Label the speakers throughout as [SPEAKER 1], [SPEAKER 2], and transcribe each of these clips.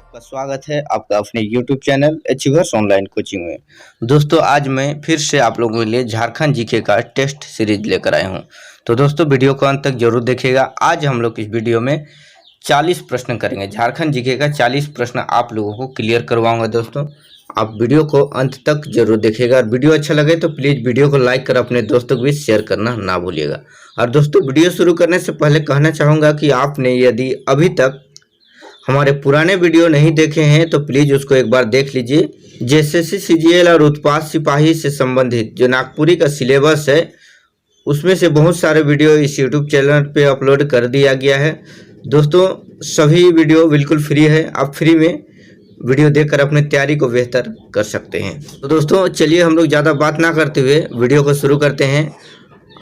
[SPEAKER 1] आपका स्वागत है आपका अपने YouTube channel achievers online coaching में। दोस्तों आज मैं फिर से आप लोगों के लिए झारखंड जीके का टेस्ट सीरीज लेकर आया हूं। तो दोस्तों वीडियो को अंत तक जरूर देखिएगा। आज हम लोग इस वीडियो में 40 प्रश्न करेंगे। झारखंड जीके का 40 प्रश्न आप लोगों को क्लियर करवाऊंगा। दोस्तों आप वीडियो को अंत तक जरूर देखिएगा और वीडियो अच्छा लगे तो प्लीज़ वीडियो को लाइक कर अपने दोस्तों के बीच शेयर करना ना भूलिएगा। और दोस्तों वीडियो शुरू करने से पहले कहना चाहूँगा कि आपने यदि अभी तक हमारे पुराने वीडियो नहीं देखे हैं तो प्लीज़ उसको एक बार देख लीजिए। जेएसएससी सीजीएल और उत्पाद सिपाही से संबंधित जो नागपुरी का सिलेबस है उसमें से बहुत सारे वीडियो इस यूट्यूब चैनल पे अपलोड कर दिया गया है। दोस्तों सभी वीडियो बिल्कुल फ्री है, आप फ्री में वीडियो देखकर अपनी तैयारी को बेहतर कर सकते हैं। तो दोस्तों चलिए हम लोग ज़्यादा बात ना करते हुए वीडियो को शुरू करते हैं।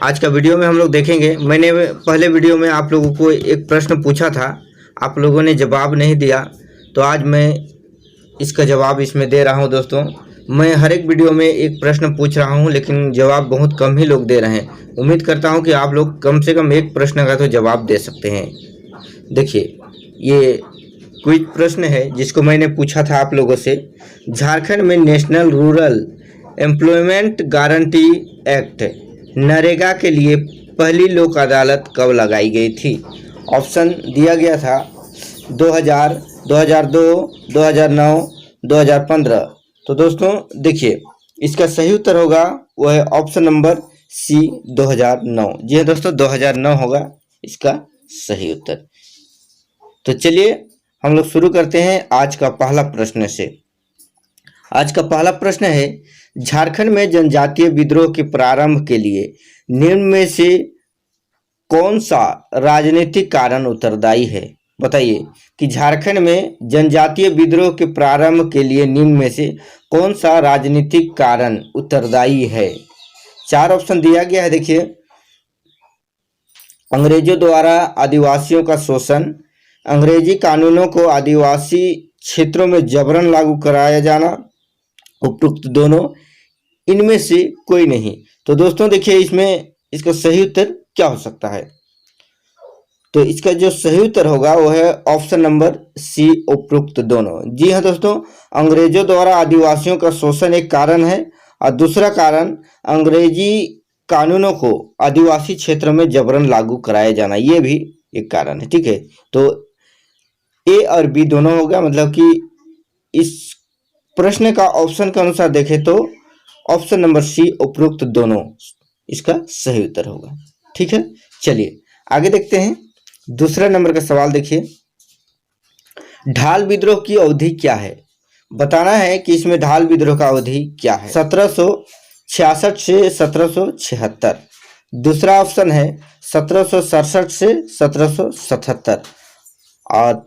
[SPEAKER 1] आज का वीडियो में हम लोग देखेंगे, मैंने पहले वीडियो में आप लोगों को एक प्रश्न पूछा था, आप लोगों ने जवाब नहीं दिया, तो आज मैं इसका जवाब इसमें दे रहा हूं। दोस्तों मैं हर एक वीडियो में एक प्रश्न पूछ रहा हूं लेकिन जवाब बहुत कम ही लोग दे रहे हैं। उम्मीद करता हूं कि आप लोग कम से कम एक प्रश्न का तो जवाब दे सकते हैं। देखिए ये क्विज प्रश्न है जिसको मैंने पूछा था आप लोगों से। झारखंड में national rural employment guarantee act NREGA के लिए पहली लोक अदालत कब लगाई गई थी? ऑप्शन दिया गया था 2000, 2002, 2009, 2015। तो दोस्तों देखिए इसका सही उत्तर होगा वह है ऑप्शन नंबर सी 2009। जी हाँ दोस्तों 2009 होगा इसका सही उत्तर। तो चलिए हम लोग शुरू करते हैं आज का पहला प्रश्न से। आज का पहला प्रश्न है, झारखंड में जनजातीय विद्रोह के प्रारंभ के लिए निम्न में से कौन सा राजनीतिक कारण उत्तरदायी है? बताइए कि झारखंड में जनजातीय विद्रोह के प्रारंभ के लिए निम्न में से कौन सा राजनीतिक कारण उत्तरदायी है? 4 ऑप्शन दिया गया है। देखिए, अंग्रेजों द्वारा आदिवासियों का शोषण, अंग्रेजी कानूनों को आदिवासी क्षेत्रों में जबरन लागू कराया जाना, उपरोक्त दोनों, इनमें से कोई नहीं। तो दोस्तों देखिए इसमें इसका सही उत्तर क्या हो सकता है? तो इसका जो सही उत्तर होगा वो है ऑप्शन नंबर सी उपरोक्त दोनों। जी हाँ दोस्तों, अंग्रेजों द्वारा आदिवासियों का शोषण एक कारण है और दूसरा कारण अंग्रेजी कानूनों को आदिवासी क्षेत्र में जबरन लागू कराया जाना, ये भी एक कारण है। ठीक है, तो ए और बी दोनों हो गया, मतलब कि इस प्रश्न का ऑप्शन के अनुसार देखें तो ऑप्शन नंबर सी उपरोक्त दोनों इसका सही उत्तर होगा। ठीक है, चलिए आगे देखते हैं। दूसरा नंबर का सवाल देखिए, ढाल विद्रोह की अवधि क्या है? बताना है कि इसमें ढाल विद्रोह का अवधि क्या है। 1766 से 1776। दूसरा ऑप्शन है 1767 से 1777 और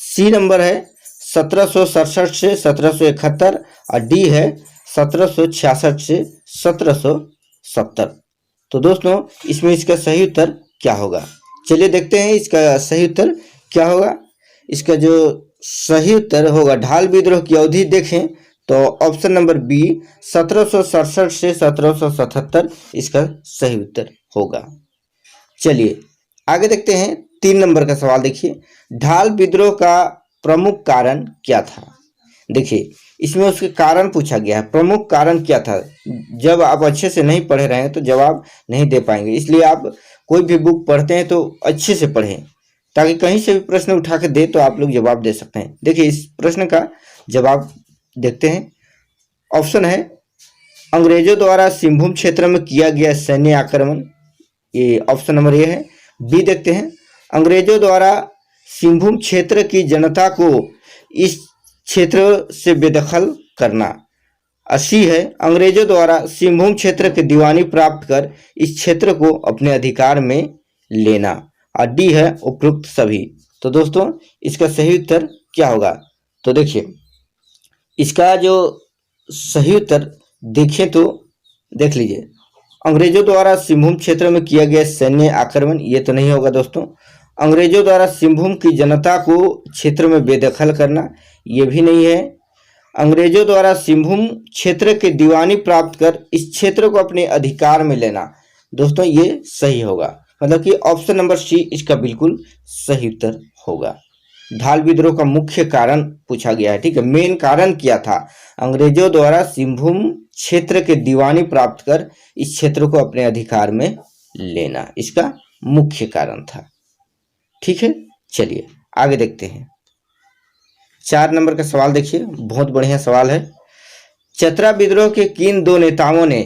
[SPEAKER 1] सी नंबर है 1767 से 1771 और डी है 1766 से 1770। तो दोस्तों इसमें इसका सही उत्तर क्या होगा? चलिए देखते हैं इसका सही उत्तर क्या होगा। इसका जो सही उत्तर होगा ढाल विद्रोह की अवधि देखें तो ऑप्शन नंबर बी 1767 से 1777 इसका सही उत्तर होगा। चलिए आगे देखते हैं। 3 नंबर का सवाल देखिए, ढाल विद्रोह का प्रमुख कारण क्या था? देखिए इसमें उसके कारण पूछा गया है, प्रमुख कारण क्या था। जब आप अच्छे से नहीं पढ़े रहे हैं तो जवाब नहीं दे पाएंगे, इसलिए आप कोई भी बुक पढ़ते हैं तो अच्छे से पढ़ें ताकि कहीं से भी प्रश्न उठा के दे तो आप लोग जवाब दे सकते हैं। देखिए इस प्रश्न का जवाब देखते हैं। ऑप्शन है अंग्रेजों द्वारा सिंहभूम क्षेत्र में किया गया सैन्य आक्रमण, ये ऑप्शन नंबर ए है। बी देखते हैं, अंग्रेजों द्वारा सिंहभूम क्षेत्र की जनता को इस क्षेत्र से बेदखल करना। सी है अंग्रेजों द्वारा सिंहभूम क्षेत्र की दीवानी प्राप्त कर इस क्षेत्र को अपने अधिकार में लेना और डी है उपरोक्त सभी। तो दोस्तों इसका सही उत्तर क्या होगा? तो देखिए इसका जो सही उत्तर देखें तो देख लीजिए, अंग्रेजों द्वारा सिंहभूम क्षेत्र में किया गया सैन्य आक्रमण ये तो नहीं होगा दोस्तों। अंग्रेजों द्वारा सिंहभूम की जनता को क्षेत्र में बेदखल करना ये भी नहीं है। अंग्रेजों द्वारा सिंहभूम क्षेत्र के दीवानी प्राप्त कर इस क्षेत्र को अपने अधिकार में लेना, दोस्तों ये सही होगा, मतलब कि ऑप्शन नंबर सी इसका बिल्कुल सही उत्तर होगा। धाल विद्रोह का मुख्य कारण पूछा गया है। ठीक है, मेन कारण क्या था? अंग्रेजों द्वारा सिंहभूम क्षेत्र के दीवानी प्राप्त कर इस क्षेत्र को अपने अधिकार में लेना, इसका मुख्य कारण था। ठीक है, चलिए आगे देखते हैं। 4 नंबर का सवाल देखिए, बहुत बढ़िया सवाल है। चतरा विद्रोह के किन दो नेताओं ने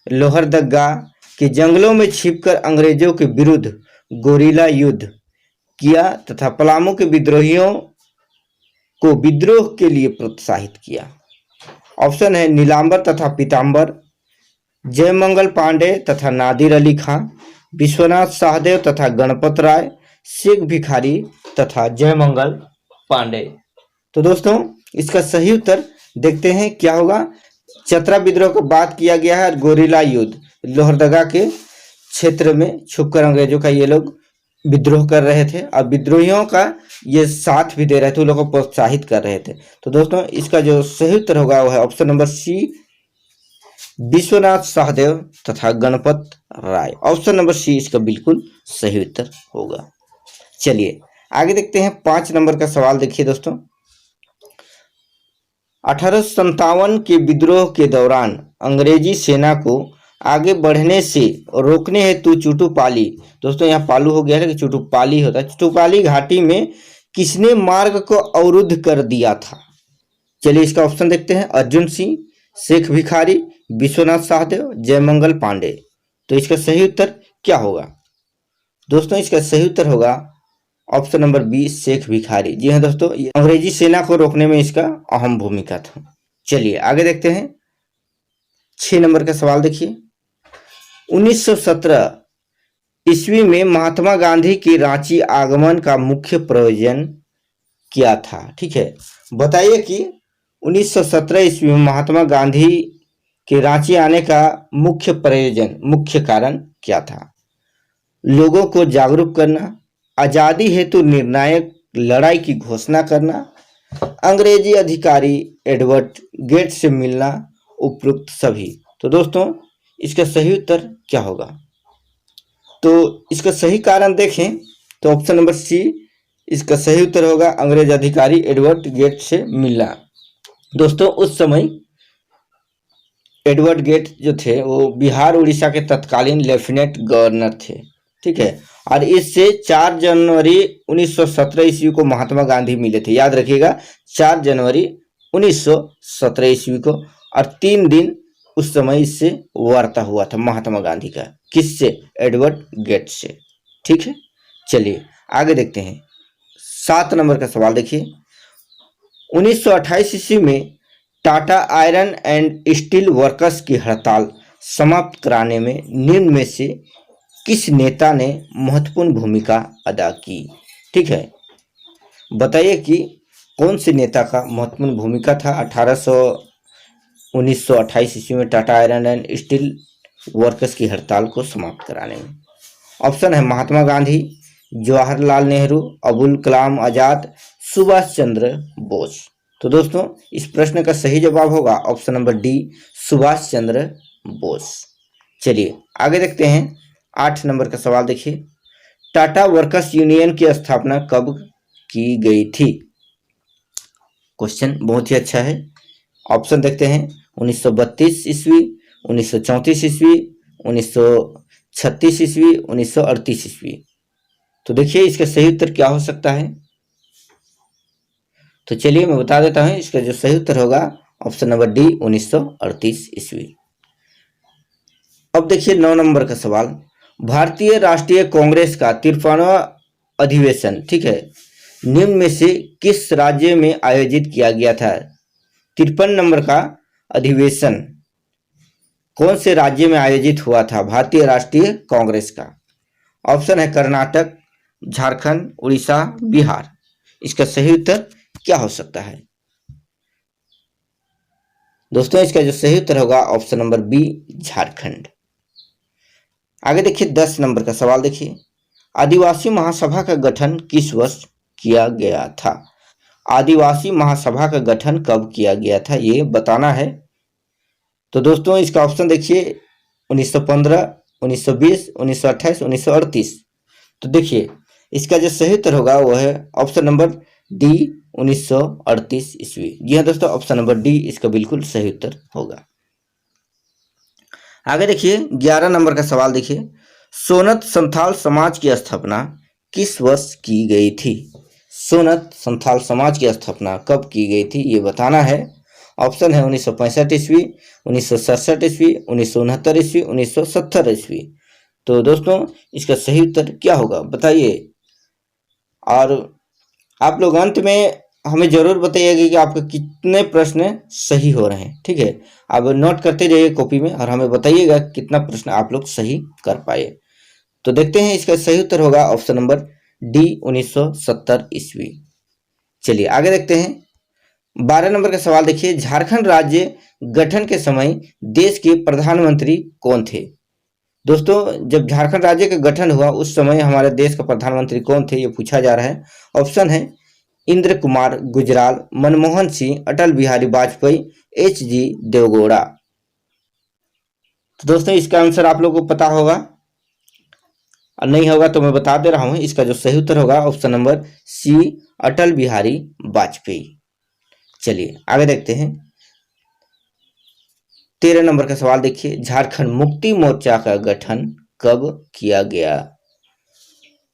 [SPEAKER 1] लोहरदगा के जंगलों में छिपकर अंग्रेजों के विरुद्ध गोरिल्ला युद्ध किया तथा पलामू के विद्रोहियों को विद्रोह के लिए प्रोत्साहित किया? ऑप्शन है नीलांबर तथा पीतांबर, जयमंगल पांडे तथा नादिर अली खां, विश्वनाथ सहदेव तथा गणपत राय, शेख भिखारी तथा जयमंगल पांडे। तो दोस्तों इसका सही उत्तर देखते हैं क्या होगा। चतरा विद्रोह का बात किया गया है और गोरिल्ला युद्ध, लोहरदगा के क्षेत्र में छुपकर अंग्रेजों का ये लोग विद्रोह कर रहे थे और विद्रोहियों का ये साथ भी दे रहे थे, उन लोगों को प्रोत्साहित कर रहे थे। तो दोस्तों इसका जो सही उत्तर होगा वो है option number C, Vishwanath Sahdev तथा Ganpat Rai. Option number C इसका बिल्कुल सही उत्तर होगा। चलिए आगे देखते हैं। 5 नंबर का सवाल देखिए दोस्तों। 1857 के विद्रोह के दौरान अंग्रेजी सेना को आगे बढ़ने से रोकने हेतु चुटुपाली, दोस्तों यहाँ पालू हो गया है कि चुटुपाली होता है, चुटुपाली घाटी में किसने मार्ग को अवरुद्ध कर दिया था? चलिए इसका ऑप्शन देखते हैं। अर्जुन सिंह, शेख भिखारी, विश्वनाथ सहदेव, जयमंगल पांडे। तो इसका सही उत्तर क्या होगा? दोस्तों इसका सही उत्तर होगा option number B, Sheikh Bhikhari. जी हाँ दोस्तों, अंग्रेजी सेना को रोकने में इसका अहम भूमिका था। चलिए आगे देखते हैं। 6 नंबर का सवाल देखिए। 1917 ईस्वी में महात्मा गांधी के रांची आगमन का मुख्य प्रयोजन क्या था? ठीक है, बताइए कि 1917 ईस्वी में महात्मा गांधी के रांची आने का मुख्य प्रयोजन, मुख्य कारण क्या था? लोगों को जागरूक करना, आजादी हेतु निर्णायक लड़ाई की घोषणा करना, अंग्रेजी अधिकारी एडवर्ड गेट से मिलना, उपरोक्त सभी। तो दोस्तों इसका सही उत्तर क्या होगा? तो इसका सही कारण देखें तो ऑप्शन नंबर सी इसका सही उत्तर होगा, अंग्रेज अधिकारी एडवर्ड गेट से मिलना। दोस्तों उस समय एडवर्ड गेट जो थे वो बिहार उड़ीसा के तत्कालीन लेफ्टिनेंट गवर्नर थे। ठीक है, और इससे 4 जनवरी 1917 ईस्वी को महात्मा गांधी मिले थे। याद रखिएगा 4 जनवरी 1917 ईस्वी को, और 3 दिन उस समय इससे वार्ता हुआ था महात्मा गांधी का। किससे? एडवर्ड गेट से। ठीक है, चलिए आगे देखते हैं। 7 नंबर का सवाल देखिए। 1928 ईस्वी में Tata iron and steel workers की हड़ताल समाप्त कराने में निम्न में से किस नेता ने महत्वपूर्ण भूमिका अदा की? ठीक है, बताइए कि कौन से नेता का महत्वपूर्ण भूमिका था 1928 ईस्वी में Tata iron and steel workers की हड़ताल को समाप्त कराने में? ऑप्शन है महात्मा गांधी, जवाहरलाल नेहरू, अबुल कलाम आजाद, सुभाष चंद्र बोस। तो दोस्तों इस प्रश्न का सही जवाब होगा option number D, Subhash Chandra Bose. चलिए आगे देखते हैं। 8 नंबर का सवाल देखिए। टाटा वर्कर्स यूनियन की स्थापना कब की गई थी? क्वेश्चन बहुत ही अच्छा है। ऑप्शन देखते हैं। 1932 ईस्वी, 1934 ईस्वी, 1936 ईस्वी, 1938 ईस्वी। तो देखिए इसका सही उत्तर क्या हो सकता है। तो चलिए मैं बता देता हूं, इसका जो सही उत्तर होगा ऑप्शन नंबर डी, 1938 ईस्वी। अब देखिए 9 नंबर का सवाल। भारतीय राष्ट्रीय कांग्रेस का 53वां अधिवेशन, ठीक है, निम्न में से किस राज्य में आयोजित किया गया था? 53 नंबर का अधिवेशन कौन से राज्य में आयोजित हुआ था भारतीय राष्ट्रीय कांग्रेस का? ऑप्शन है कर्नाटक, झारखंड, उड़ीसा, बिहार। इसका सही उत्तर क्या हो सकता है? दोस्तों इसका जो सही उत्तर होगा ऑप्शन नंबर बी, झारखंड। आगे देखिए 10 नंबर का सवाल देखिए। आदिवासी महासभा का गठन किस वर्ष किया गया था? आदिवासी महासभा का गठन कब किया गया था ये बताना है। तो दोस्तों इसका ऑप्शन देखिए 1915, 1920, 1928, 1938। तो देखिए इसका जो सही उत्तर होगा वो है ऑप्शन नंबर डी 1938 ईस्वी। जी हाँ दोस्तों, ऑप्शन नंबर डी इसका बिल्कुल सही उत्तर होगा। आगे देखिए 11 नंबर का सवाल देखिए, सोनत संथाल समाज की स्थापना किस वर्ष की गई थी? सोनत संथाल समाज की स्थापना कब की गई थी ये बताना है। ऑप्शन है 1965 ईस्वी, 1967 ईस्वी, 1969 ईस्वी, 1970 ईस्वी। तो दोस्तों इसका सही उत्तर क्या होगा बताइए, और आप लोग अंत में हमें जरूर बताइएगा कि आपके कितने प्रश्न सही हो रहे हैं। ठीक है, आप नोट करते जाइए कॉपी में और हमें बताइएगा कितना प्रश्न आप लोग सही कर पाए। तो देखते हैं, इसका सही उत्तर होगा ऑप्शन नंबर डी 1970 ईस्वी। चलिए आगे देखते हैं 12 नंबर का सवाल देखिए, झारखंड राज्य गठन के समय देश के प्रधानमंत्री कौन थे? दोस्तों जब झारखंड राज्य का गठन हुआ उस समय हमारे देश का प्रधानमंत्री कौन थे ये पूछा जा रहा है। ऑप्शन है इंद्र कुमार गुजराल, मनमोहन सिंह, अटल बिहारी वाजपेयी, एच.जी. देवगौड़ा। तो दोस्तों इसका आंसर आप लोगों को पता होगा, और नहीं होगा तो मैं बता दे रहा हूं, इसका जो सही उत्तर होगा ऑप्शन नंबर सी अटल बिहारी वाजपेयी। चलिए आगे देखते हैं 13 नंबर का सवाल देखिए, झारखंड मुक्ति मोर्चा का गठन कब किया गया?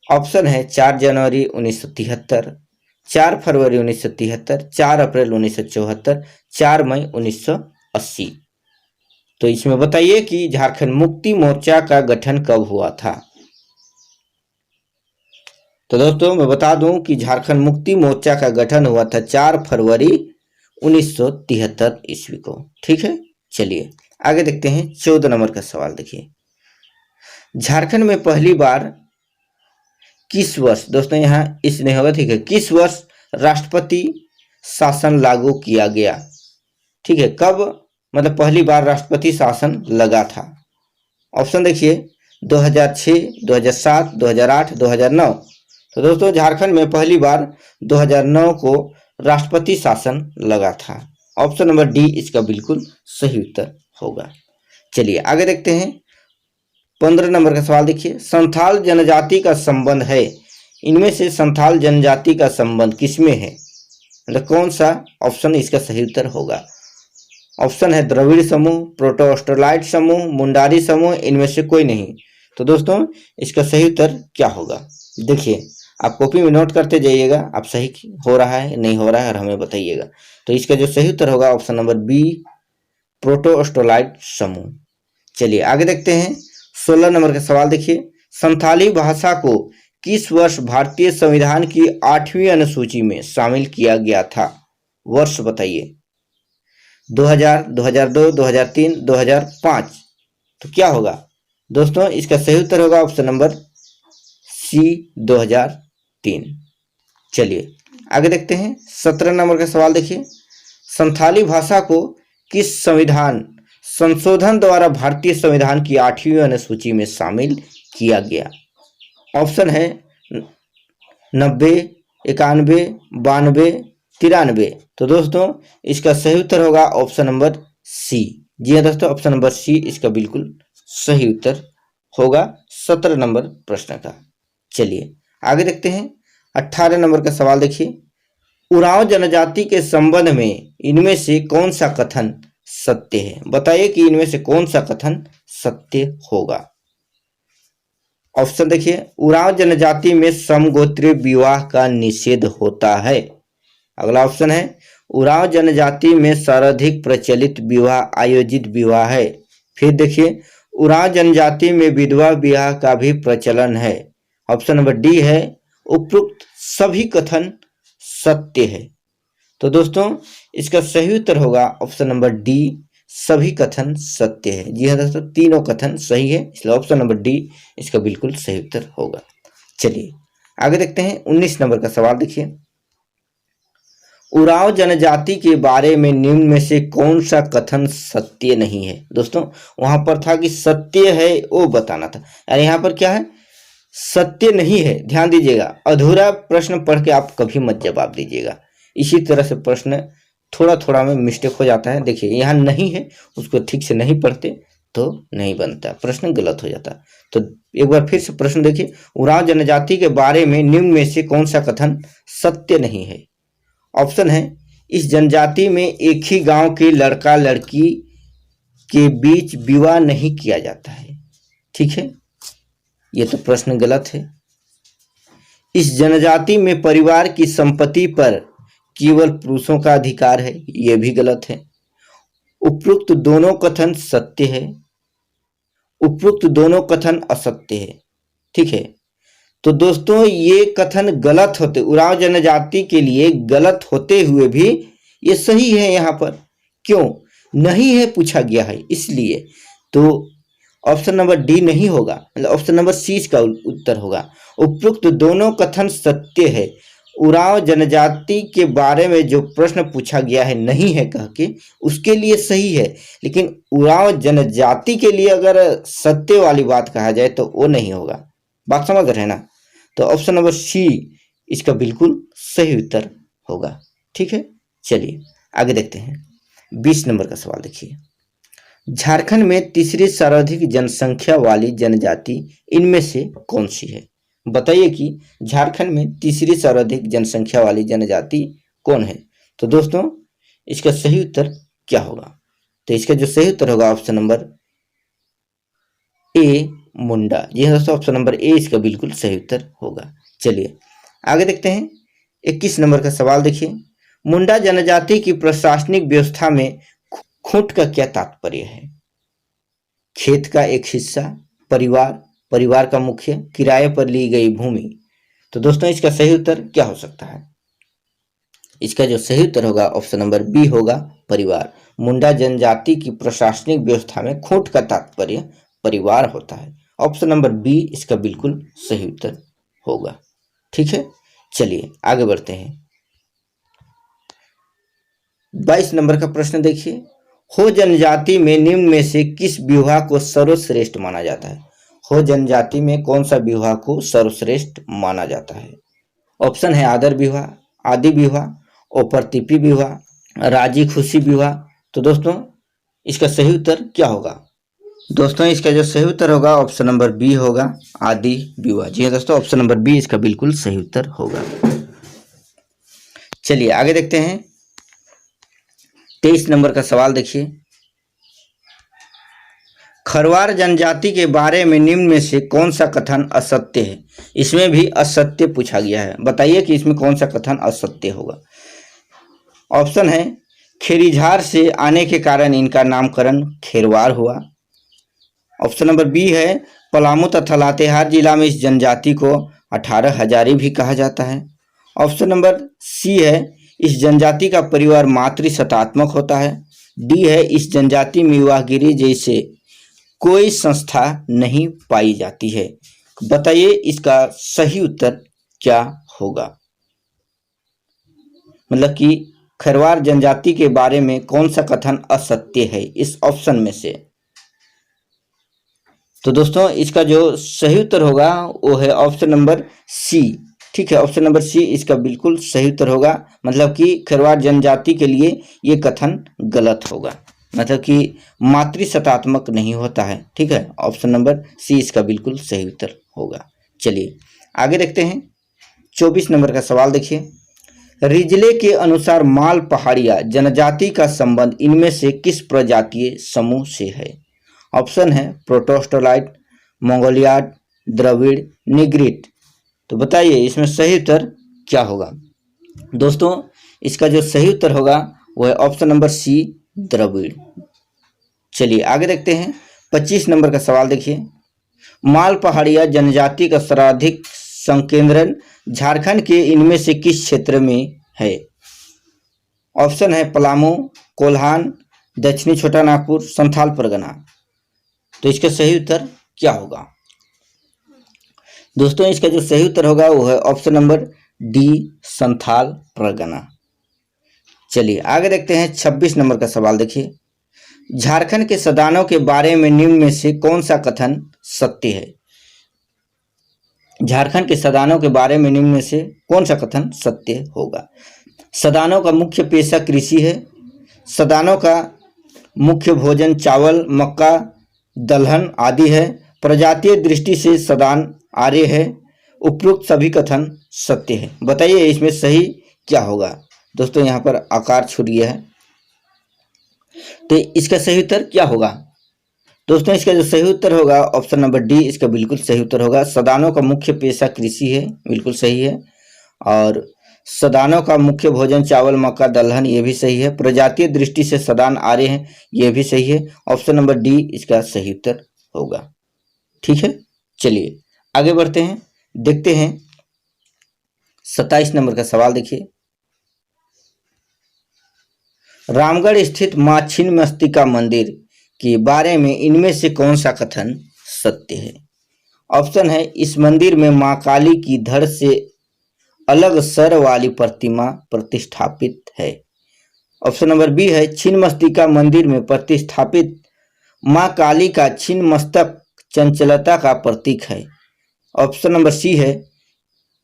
[SPEAKER 1] ऑप्शन है 4 जनवरी 1973, 4 फरवरी 1973, 4 अप्रैल 1974, 4 मई 1980। तो इसमें बताइए कि झारखंड मुक्ति मोर्चा का गठन कब हुआ था? तो दोस्तों मैं बता दूं कि झारखंड मुक्ति मोर्चा का गठन हुआ था 4 फरवरी 1973 ईस्वी को। ठीक है, चलिए आगे देखते हैं 14 नंबर का सवाल देखिए, झारखंड में पहली बार किस वर्ष, दोस्तों यहाँ इस नहीं होगा, ठीक है, किस वर्ष राष्ट्रपति शासन लागू किया गया? ठीक है, कब मतलब पहली बार राष्ट्रपति शासन लगा था? ऑप्शन देखिए 2006, 2007, 2008, 2009। तो दोस्तों झारखंड में पहली बार 2009 को राष्ट्रपति शासन लगा था। ऑप्शन नंबर डी इसका बिल्कुल सही उत्तर होगा। चलिए आगे देखते हैं 15 नंबर का सवाल देखिए, संथाल जनजाति का संबंध है, इनमें से संथाल जनजाति का संबंध किसमें है? मतलब कौन सा ऑप्शन इसका सही उत्तर होगा? ऑप्शन है द्रविड़ समूह, प्रोटो ऑस्ट्रेलाइट समूह, मुंडारी समूह, इनमें से कोई नहीं। तो दोस्तों इसका सही उत्तर क्या होगा? देखिए आप कॉपी में नोट करते जाइएगा, आप सही हो रहा है नहीं हो रहा है और हमें बताइएगा। तो इसका जो सही उत्तर होगा ऑप्शन नंबर बी प्रोटो ऑस्ट्रेलाइट समूह। चलिए आगे देखते हैं 16 नंबर का सवाल देखिए, संथाली भाषा को किस वर्ष भारतीय संविधान की 8वीं अनुसूची में शामिल किया गया था? वर्ष बताइए। 2000, 2002, 2003, 2005। तो क्या होगा दोस्तों? इसका सही उत्तर होगा ऑप्शन नंबर सी 2003। चलिए आगे देखते हैं 17 नंबर का सवाल देखिए, संथाली भाषा को किस संविधान संशोधन द्वारा भारतीय संविधान की 8वीं अनुसूची में शामिल किया गया? ऑप्शन है 90, 91, 92, 93। तो दोस्तों इसका सही उत्तर होगा ऑप्शन नंबर सी। जी हाँ दोस्तों, ऑप्शन नंबर सी इसका बिल्कुल सही उत्तर होगा 17 नंबर प्रश्न का। चलिए आगे देखते हैं 18 नंबर का सवाल देखिए, उरांव जनजाति के संबंध में इनमें से कौन सा कथन सत्य है? बताइए कि इनमें से कौन सा कथन सत्य होगा। ऑप्शन देखिए, उरांव जनजाति में समगोत्रीय विवाह का निषेध होता है। अगला ऑप्शन है, उरांव जनजाति में सर्वाधिक प्रचलित विवाह आयोजित विवाह है। फिर देखिए, उरांव जनजाति में विधवा विवाह का भी प्रचलन है। ऑप्शन नंबर डी है, उपरोक्त सभी कथन सत्य है। तो दोस्तों इसका सही उत्तर होगा ऑप्शन नंबर डी, सभी कथन सत्य है। जी हाँ दोस्तों, तीनों कथन सही है, इसलिए ऑप्शन नंबर डी इसका बिल्कुल सही उत्तर होगा। चलिए आगे देखते हैं 19 नंबर का सवाल देखिए, उरांव जनजाति के बारे में निम्न में से कौन सा कथन सत्य नहीं है? दोस्तों वहां पर था कि सत्य है वो बताना था, यानी यहाँ पर क्या है, सत्य नहीं है। ध्यान दीजिएगा, अधूरा प्रश्न पढ़ के आप कभी मत जवाब दीजिएगा। इसी तरह से प्रश्न थोड़ा थोड़ा में मिस्टेक हो जाता है। देखिए यहाँ नहीं है, उसको ठीक से नहीं पढ़ते तो नहीं बनता, प्रश्न गलत हो जाता। तो एक बार फिर से प्रश्न देखिए, उरांव जनजाति के बारे में निम्न में से कौन सा कथन सत्य नहीं है? ऑप्शन है, इस जनजाति में एक ही गांव के लड़का लड़की के बीच विवाह नहीं किया जाता है। ठीक है, ये तो प्रश्न गलत है। इस जनजाति में परिवार की संपत्ति पर केवल पुरुषों का अधिकार है, यह भी गलत है। उपरोक्त दोनों कथन सत्य है, उपरोक्त दोनों कथन असत्य है। ठीक है, तो दोस्तों ये कथन गलत होते, उरांव जनजाति के लिए गलत होते हुए भी ये सही है। यहाँ पर क्यों नहीं है पूछा गया है, इसलिए तो ऑप्शन नंबर डी नहीं होगा, मतलब ऑप्शन नंबर सी इसका उत्तर होगा। उपरोक्त दोनों कथन सत्य है। उरांव जनजाति के बारे में जो प्रश्न पूछा गया है नहीं है कह के, उसके लिए सही है, लेकिन उरांव जनजाति के लिए अगर सत्य वाली बात कहा जाए तो वो नहीं होगा। बात समझ रहे हैं ना? तो ऑप्शन नंबर सी इसका बिल्कुल सही उत्तर होगा। ठीक है, चलिए आगे देखते हैं। 20 नंबर का सवाल देखिए, झारखंड में तीसरी सर्वाधिक जनसंख्या वाली जनजाति इनमें से कौन सी है? बताइए कि झारखंड में तीसरी सर्वाधिक जनसंख्या वाली जनजाति कौन है? तो दोस्तों इसका सही उत्तर क्या होगा? तो इसका जो सही उत्तर होगा ऑप्शन नंबर ए मुंडा। जी हाँ दोस्तों, ऑप्शन नंबर ए इसका बिल्कुल सही उत्तर होगा। चलिए आगे देखते हैं। 21 नंबर का सवाल देखिए, मुंडा जनजाति की प्रशासनिक व्यवस्था में खूंट का क्या तात्पर्य है? खेत का एक हिस्सा, परिवार, परिवार का मुखिया, किराए पर ली गई भूमि। तो दोस्तों इसका सही उत्तर क्या हो सकता है? इसका जो सही उत्तर होगा ऑप्शन नंबर बी होगा, परिवार। मुंडा जनजाति की प्रशासनिक व्यवस्था में खूंट का तात्पर्य परिवार होता है। ऑप्शन नंबर बी इसका बिल्कुल सही उत्तर होगा। ठीक है, चलिए आगे बढ़ते हैं। 22 नंबर का प्रश्न देखिए, हो जनजाति में निम्न में से किस विवाह को सर्वश्रेष्ठ माना जाता है? हो जनजाति में कौन सा विवाह को सर्वश्रेष्ठ माना जाता है? ऑप्शन है आदर विवाह, आदि विवाह, औपरतिपी विवाह, राजी खुशी विवाह। तो दोस्तों इसका सही उत्तर क्या होगा? दोस्तों इसका जो सही उत्तर होगा ऑप्शन नंबर बी होगा, आदि विवाह। जी हाँ दोस्तों, ऑप्शन नंबर बी इसका बिल्कुल सही उत्तर होगा। चलिए आगे देखते हैं। 23 नंबर का सवाल देखिए, खरवार जनजाति के बारे में निम्न में से कौन सा कथन असत्य है? इसमें भी असत्य पूछा गया है, बताइए कि इसमें कौन सा कथन असत्य होगा। ऑप्शन है, खेरीझार से आने के कारण इनका नामकरण खेरवार हुआ। ऑप्शन नंबर बी है, पलामू तथा लातेहार जिला में इस जनजाति को 18 हजारी भी कहा जाता है। ऑप्शन नंबर सी है, इस जनजाति का परिवार मातृसत्तात्मक होता है। डी है, इस जनजाति में विवाहगिरी जैसे कोई संस्था नहीं पाई जाती है। बताइए इसका सही उत्तर क्या होगा? मतलब कि खरवार जनजाति के बारे में कौन सा कथन असत्य है इस ऑप्शन में से? तो दोस्तों इसका जो सही उत्तर होगा वो है ऑप्शन नंबर सी। ठीक है, ऑप्शन नंबर सी इसका बिल्कुल सही उत्तर होगा। मतलब कि खरवार जनजाति के लिए ये कथन गलत होगा, मतलब कि मातृसत्तात्मक नहीं होता है। ठीक है, ऑप्शन नंबर सी इसका बिल्कुल सही उत्तर होगा। चलिए आगे देखते हैं। 24 नंबर का सवाल देखिए, रिजले के अनुसार माल पहाड़िया जनजाति का संबंध इनमें से किस प्रजातीय समूह से है? ऑप्शन है प्रोटोस्टोलाइट, मंगोलियाड, द्रविड़, निग्रिट। तो बताइए इसमें सही उत्तर क्या होगा? दोस्तों इसका जो सही उत्तर होगा वो है ऑप्शन नंबर सी, द्रविड़। चलिए आगे देखते हैं। 25 नंबर का सवाल देखिए, माल पहाड़िया जनजाति का सर्वाधिक संकेंद्रण झारखंड के इनमें से किस क्षेत्र में है? ऑप्शन है पलामू, कोल्हान, दक्षिणी छोटा नागपुर, संथाल परगना। तो इसका सही उत्तर क्या होगा? दोस्तों इसका जो सही उत्तर होगा वो है option number D, Santhal Pargana. चलिए आगे देखते हैं। 26 नंबर का सवाल देखिए, झारखंड के सदानों के बारे में निम्न में से कौन सा कथन सत्य है? झारखंड के सदानों के बारे में निम्न में से कौन सा कथन सत्य होगा? सदानों का मुख्य पेशा कृषि है। सदानों का मुख्य भोजन चावल, मक्का, दलहन आदि है। प्रजातीय दृष्टि से सदान आर्य है। उपरोक्त सभी कथन सत्य है। बताइए इसमें सही क्या होगा। दोस्तों यहाँ पर आकार छूट गया है, तो इसका सही उत्तर क्या होगा। दोस्तों इसका जो सही उत्तर होगा ऑप्शन नंबर डी इसका बिल्कुल सही उत्तर होगा। सदानों का मुख्य पेशा कृषि है, बिल्कुल सही है। और सदानों का मुख्य भोजन चावल, मक्का, दलहन, ये भी सही है। प्रजातीय दृष्टि से सदान आर्य हैं, ये भी सही है। ऑप्शन नंबर डी इसका सही उत्तर होगा। ठीक है, चलिए आगे बढ़ते हैं, देखते हैं 27 नंबर का सवाल। देखिए, रामगढ़ स्थित मां छिन्नमस्तिका मंदिर के बारे में इनमें से कौन सा कथन सत्य है। ऑप्शन है, इस मंदिर में मां काली की धड़ से अलग सर वाली प्रतिमा प्रतिष्ठापित है। ऑप्शन नंबर बी है, छिन्नमस्तिका मंदिर में प्रतिष्ठापित मां काली का छिन्नमस्तक चंचलता का प्रतीक है। ऑप्शन नंबर सी है,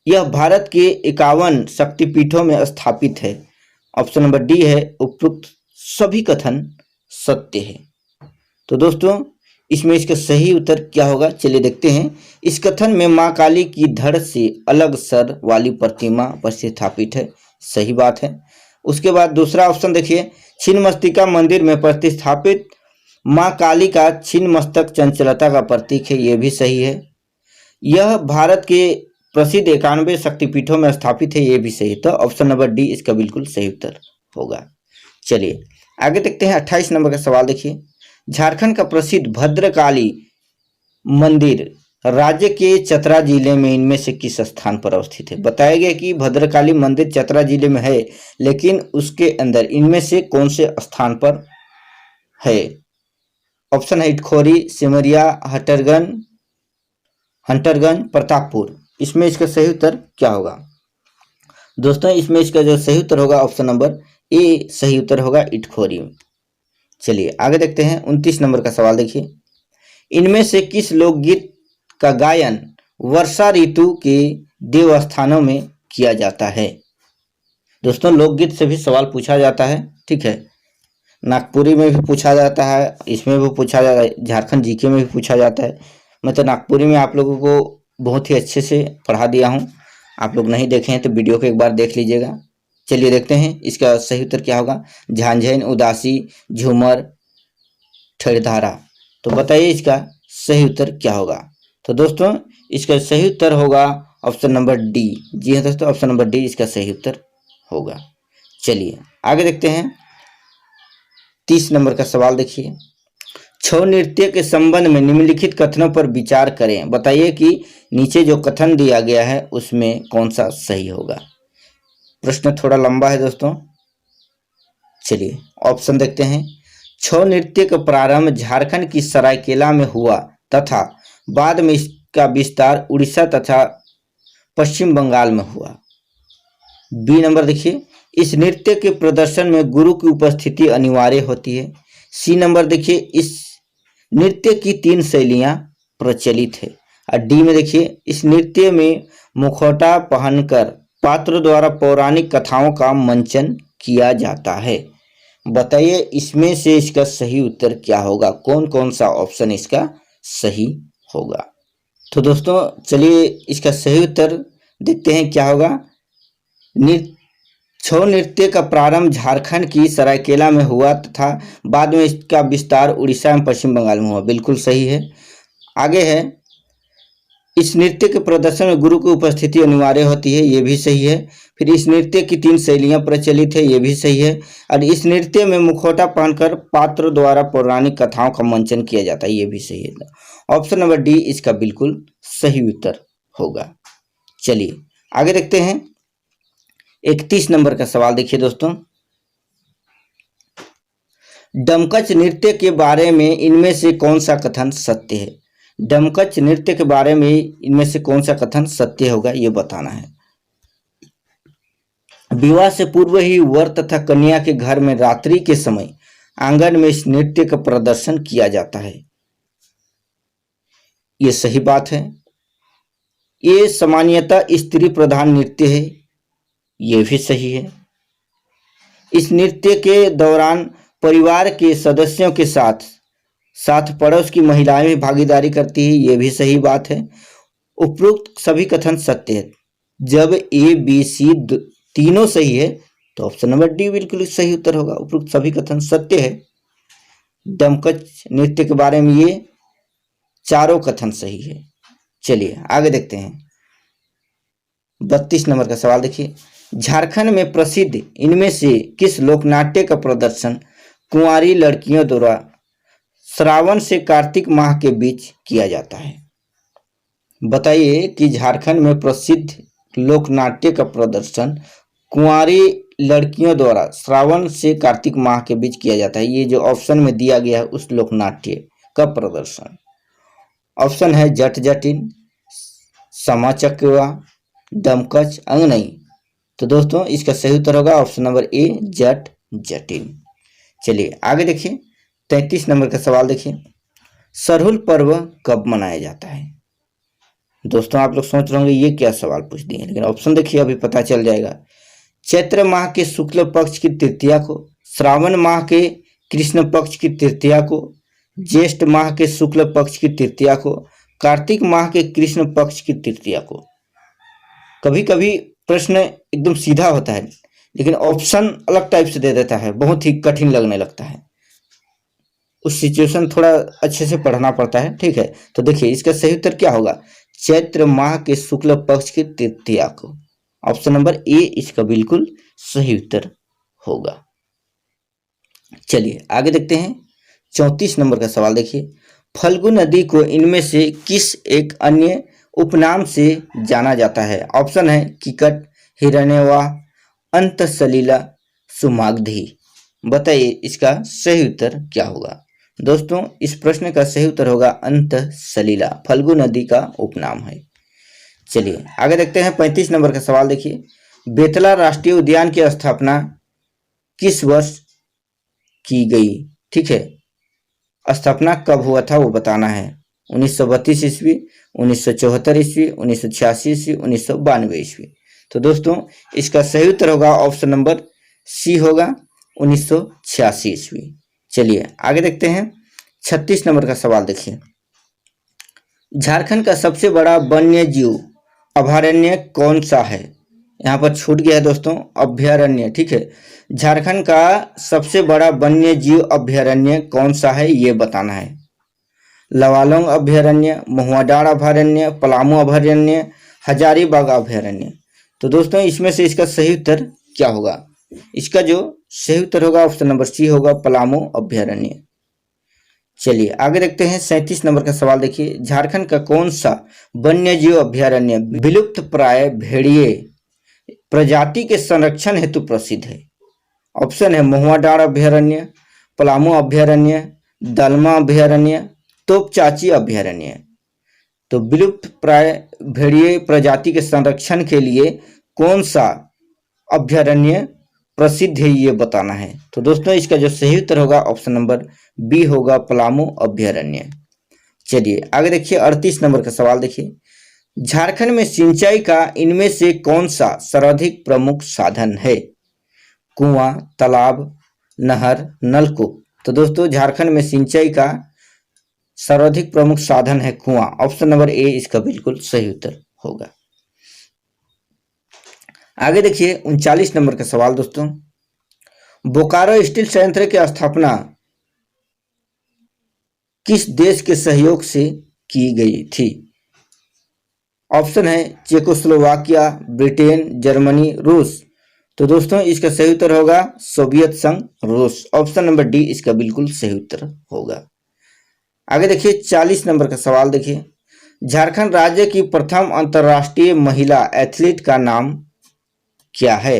[SPEAKER 1] यह भारत के 51 शक्तिपीठों में स्थापित है। ऑप्शन नंबर डी है, उपरोक्त सभी कथन सत्य है। तो दोस्तों इसमें इसका सही उत्तर क्या होगा, चलिए देखते हैं। इस कथन में मां काली की धड़ से अलग सर वाली प्रतिमा प्रतिष्ठापित है, सही बात है। उसके बाद दूसरा ऑप्शन देखिए, छिन्नमस्तिका मंदिर में प्रतिष्ठापित मां काली का छिन्नमस्तक चंचलता का प्रतीक है, यह भी सही है। यह भारत के प्रसिद्ध 91 शक्तिपीठों में स्थापित है, ये भी सही। तो ऑप्शन नंबर डी इसका बिल्कुल सही उत्तर होगा। चलिए आगे देखते हैं 28 नंबर का सवाल। देखिए, झारखंड का प्रसिद्ध भद्रकाली मंदिर राज्य के चतरा जिले में इनमें से किस स्थान पर अवस्थित है। बताया गया कि भद्रकाली मंदिर चतरा जिले में है, लेकिन उसके अंदर इनमें से कौन से स्थान पर है। ऑप्शन है इटखोरी, सिमरिया, हंटरगंज, प्रतापपुर। इसमें इसका सही उत्तर क्या होगा। दोस्तों इसमें इसका जो सही उत्तर होगा ऑप्शन नंबर ए सही उत्तर होगा, इटखोरी। चलिए आगे देखते हैं 29 नंबर का सवाल। देखिए, इनमें से किस लोकगीत का गायन वर्षा ऋतु के देवस्थानों में किया जाता है। दोस्तों लोकगीत से भी सवाल पूछा जाता है, ठीक है। नागपुरी में भी पूछा जाता है, इसमें भी पूछा जाता है, झारखंड जीके में भी पूछा जाता है। मैं तो नागपुरी में आप लोगों को बहुत ही अच्छे से पढ़ा दिया हूँ, आप लोग नहीं देखे हैं तो वीडियो को एक बार देख लीजिएगा। चलिए देखते हैं इसका सही उत्तर क्या होगा। झांझैन, उदासी, झूमर, ठेरधारा। तो बताइए इसका सही उत्तर क्या होगा। तो दोस्तों इसका सही उत्तर होगा ऑप्शन नंबर डी। जी हाँ दोस्तों, ऑप्शन नंबर डी इसका सही उत्तर होगा। चलिए आगे देखते हैं 30 नंबर का सवाल। देखिए, छौ नृत्य के संबंध में निम्नलिखित कथनों पर विचार करें। बताइए कि नीचे जो कथन दिया गया है उसमें कौन सा सही होगा। प्रश्न थोड़ा लंबा है दोस्तों, चलिए ऑप्शन देखते हैं। छौ नृत्य का प्रारंभ झारखंड की सरायकेला में हुआ तथा बाद में इसका विस्तार उड़ीसा तथा पश्चिम बंगाल में हुआ। बी नंबर देखिए, इस नृत्य के प्रदर्शन में गुरु की उपस्थिति अनिवार्य होती है। सी नंबर देखिए, इस नृत्य की 3 शैलियां प्रचलित है। और डी में देखिए, इस नृत्य में मुखौटा पहनकर पात्रों द्वारा पौराणिक कथाओं का मंचन किया जाता है। बताइए इसमें से इसका सही उत्तर क्या होगा, कौन कौन सा ऑप्शन इसका सही होगा। तो दोस्तों चलिए इसका सही उत्तर देखते हैं क्या होगा। छौ नृत्य का प्रारंभ झारखंड की सरायकेला में हुआ तथा बाद में इसका विस्तार उड़ीसा एवं पश्चिम बंगाल में हुआ, बिल्कुल सही है। आगे है, इस नृत्य के प्रदर्शन में गुरु की उपस्थिति अनिवार्य होती है, ये भी सही है। फिर इस नृत्य की 3 शैलियां प्रचलित है, ये भी सही है। और इस नृत्य में मुखौटा पहनकर पात्रों द्वारा पौराणिक कथाओं का मंचन किया जाता है, ये भी सही है। ऑप्शन नंबर डी इसका बिल्कुल सही उत्तर होगा। चलिए आगे देखते हैं 31 नंबर का सवाल। देखिए दोस्तों, डमकच नृत्य के बारे में इनमें से कौन सा कथन सत्य है। डमकच नृत्य के बारे में इनमें से कौन सा कथन सत्य होगा, ये बताना है। विवाह से पूर्व ही वर तथा कन्या के घर में रात्रि के समय आंगन में इस नृत्य का प्रदर्शन किया जाता है, ये सही बात है। ये सामान्यतः स्त्री प्रधान नृत्य है, ये भी सही है। इस नृत्य के दौरान परिवार के सदस्यों के साथ साथ पड़ोस की महिलाएं भी भागीदारी करती है, ये भी सही बात है। उपरोक्त सभी कथन सत्य है। जब ए बी सी तीनों सही है तो ऑप्शन नंबर डी बिल्कुल सही उत्तर होगा। उपरोक्त सभी कथन सत्य है। दमकच नृत्य के बारे में ये चारों कथन सही है। चलिए आगे देखते हैं। 32 नंबर का सवाल देखिए। झारखंड में प्रसिद्ध इनमें से किस लोकनाट्य का प्रदर्शन कुंवारी लड़कियों द्वारा श्रावण से कार्तिक माह के बीच किया जाता है? बताइए कि झारखंड में प्रसिद्ध लोकनाट्य का प्रदर्शन कुंवारी लड़कियों द्वारा श्रावण से कार्तिक माह के बीच किया जाता है। ये जो ऑप्शन में दिया गया है उस लोकनाट्य का प्रदर्शन, ऑप्शन है जट जटिन, समा चकेवा, दमकच, अंगनई। तो दोस्तों इसका सही उत्तर होगा option number A Jat Jatin. चलिए आगे देखिए। 33 नंबर का सवाल देखिए। सरहुल पर्व कब मनाया जाता है? दोस्तों आप लोग सोच रहे होंगे ये क्या सवाल पूछ दिए, लेकिन ऑप्शन देखिए अभी पता चल जाएगा। चैत्र माह के शुक्ल पक्ष की तृतीया को, श्रावण माह के कृष्ण पक्ष की तृतीया को, ज्येष्ठ माह के शुक्ल पक्ष की तृतीया को, कार्तिक माह के कृष्ण पक्ष की तृतीया को। कभी कभी प्रश्न एकदम सीधा होता है लेकिन ऑप्शन अलग टाइप से दे देता है, बहुत ही कठिन लगने लगता है। उस सिचुएशन थोड़ा अच्छे से पढ़ना पड़ता है, ठीक है। तो देखिए इसका सही उत्तर क्या होगा? चैत्र माह के शुक्ल पक्ष की तृतीया को। ऑप्शन नंबर ए इसका बिल्कुल सही उत्तर होगा। चलिए आगे देखते हैं। 34 नंबर का सवाल देखिए। फल्गु नदी को इनमें से किस एक अन्य उपनाम से जाना जाता है? ऑप्शन है किकट, हिरण्यवा, अंतसलीला, सुमागधी। बताइए इसका सही उत्तर क्या होगा? दोस्तों इस प्रश्न का सही उत्तर होगा अंतसलीला, फल्गु नदी का उपनाम है। चलिए आगे देखते हैं। 35 नंबर का सवाल देखिए। बेतला राष्ट्रीय उद्यान की स्थापना किस वर्ष की गई? ठीक है, स्थापना कब हुआ था वो बताना है। 1932 ईस्वी, 1974 ईस्वी, 1986 ईस्वी, 1992 ईस्वी। तो दोस्तों इसका सही उत्तर होगा ऑप्शन नंबर सी होगा 1986 ईस्वी। चलिए आगे देखते हैं। 36 नंबर का सवाल देखिए। झारखंड का सबसे बड़ा वन्य जीव अभयारण्य कौन सा है? यहाँ पर छूट गया है दोस्तों, अभयारण्य, ठीक है। झारखंड का सबसे बड़ा वन्य जीव अभयारण्य कौन सा है ये बताना है। लवालोंग अभयारण्य, महुआडांड़ अभयारण्य, पलामू अभयारण्य, हजारीबाग अभयारण्य। तो दोस्तों इसमें से इसका सही उत्तर क्या होगा? इसका जो सही उत्तर होगा ऑप्शन नंबर सी होगा, पलामू अभयारण्य। चलिए आगे देखते हैं। 37 नंबर का सवाल देखिए। झारखंड का कौन सा वन्य जीव अभयारण्य विलुप्त प्राय भेड़िए प्रजाति के संरक्षण हेतु प्रसिद्ध है? ऑप्शन है महुआडांड़ अभयारण्य, पलामू अभयारण्य, दलमा अभयारण्य, तोपचाची अभयारण्य। तो विलुप्त प्राय भेड़िए प्रजाति के संरक्षण के लिए कौन सा अभयारण्य प्रसिद्ध है ये बताना है। तो दोस्तों इसका जो सही उत्तर होगा ऑप्शन नंबर बी होगा, पलामू अभयारण्य। चलिए आगे देखिए। 38 नंबर का सवाल देखिए। झारखंड में सिंचाई का इनमें से कौन सा सर्वाधिक प्रमुख साधन है? कुआं, तालाब, नहर, नलकूप। तो दोस्तों झारखंड में सिंचाई का सर्वाधिक प्रमुख साधन है कुआं। ऑप्शन नंबर ए इसका बिल्कुल सही उत्तर होगा। आगे देखिए 39 नंबर का सवाल दोस्तों। बोकारो स्टील संयंत्र की स्थापना किस देश के सहयोग से की गई थी? ऑप्शन है चेकोस्लोवाकिया, ब्रिटेन, जर्मनी, रूस। तो दोस्तों इसका सही उत्तर होगा सोवियत संघ, रूस। ऑप्शन नंबर डी इसका बिल्कुल सही उत्तर होगा। आगे देखिए 40 नंबर का सवाल देखिए। झारखंड राज्य की प्रथम अंतर्राष्ट्रीय महिला एथलीट का नाम क्या है?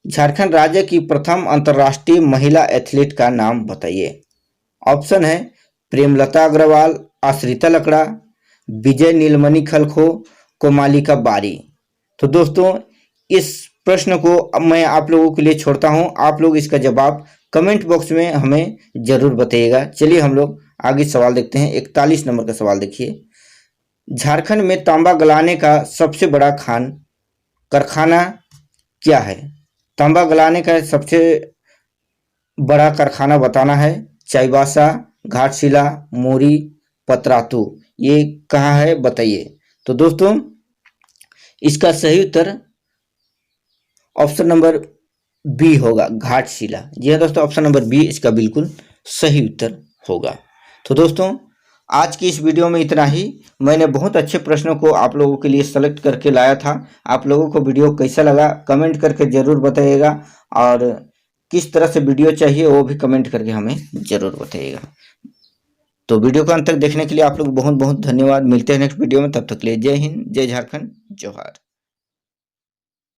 [SPEAKER 1] झारखंड राज्य की प्रथम अंतर्राष्ट्रीय महिला एथलीट का नाम बताइए। ऑप्शन है प्रेमलता अग्रवाल, आश्रिता लकड़ा, विजय नीलमणि खलखो, कोमालिका बारी। तो दोस्तों इस प्रश्न को मैं आप लोगों के लिए छोड़ता हूं, आप लोग इसका जवाब कमेंट बॉक्स में हमें जरूर बताइएगा। चलिए हम लोग आगे सवाल देखते हैं। 41 नंबर का सवाल देखिए। झारखंड में तांबा गलाने का सबसे बड़ा कारखाना क्या है? तांबा गलाने का सबसे बड़ा कारखाना बताना है। चाईबासा, घाटशिला, मोरी, पतरातू, ये कहाँ है बताइए। तो दोस्तों इसका सही उत्तर ऑप्शन नंबर बी होगा, घाटशिला। जी हाँ दोस्तों, ऑप्शन नंबर बी इसका बिल्कुल सही उत्तर होगा। तो दोस्तों आज की इस वीडियो में इतना ही। मैंने बहुत अच्छे प्रश्नों को आप लोगों के लिए सेलेक्ट करके लाया था। आप लोगों को वीडियो कैसा लगा कमेंट करके ज़रूर बताइएगा, और किस तरह से वीडियो चाहिए वो भी कमेंट करके हमें ज़रूर बताइएगा। तो वीडियो को अंत तक देखने के लिए आप लोग बहुत बहुत धन्यवाद। मिलते हैं नेक्स्ट वीडियो में, तब तक के लिए जय हिंद, जय झारखंड, जोहार।